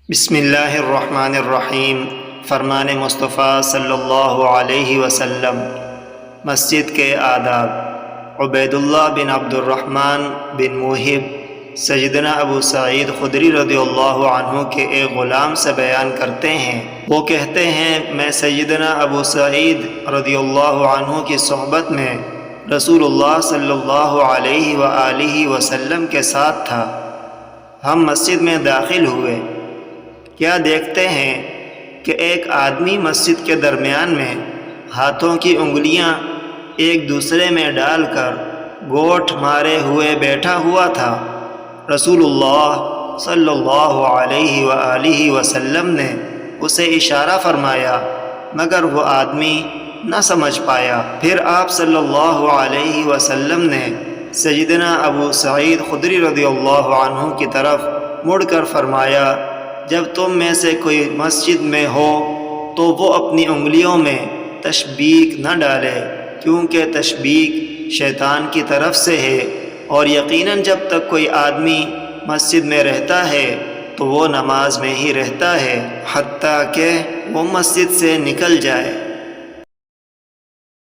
بسم اللہ الرحمن الرحیم۔ فرمان مصطفیٰ صلی اللہ علیہ وسلم۔ مسجد کے آداب۔ عبید اللہ بن عبد الرحمن بن موہب سیدنا ابو سعید خدری رضی اللہ عنہ کے ایک غلام سے بیان کرتے ہیں، وہ کہتے ہیں میں سیدنا ابو سعید رضی اللہ عنہ کی صحبت میں رسول اللہ صلی اللہ علیہ وآلہ وسلم کے ساتھ تھا۔ ہم مسجد میں داخل ہوئے، کیا دیکھتے ہیں کہ ایک آدمی مسجد کے درمیان میں ہاتھوں کی انگلیاں ایک دوسرے میں ڈال کر گوٹھ مارے ہوئے بیٹھا ہوا تھا۔ رسول اللہ صلی اللہ علیہ وآلہ وسلم نے اسے اشارہ فرمایا مگر وہ آدمی نہ سمجھ پایا۔ پھر آپ صلی اللہ علیہ وسلم نے سیدنا ابو سعید خدری رضی اللہ عنہ کی طرف مڑ کر فرمایا، جب تم میں سے کوئی مسجد میں ہو تو وہ اپنی انگلیوں میں تشبیک نہ ڈالے، کیونکہ تشبیک شیطان کی طرف سے ہے، اور یقیناً جب تک کوئی آدمی مسجد میں رہتا ہے تو وہ نماز میں ہی رہتا ہے حتیٰ کہ وہ مسجد سے نکل جائے۔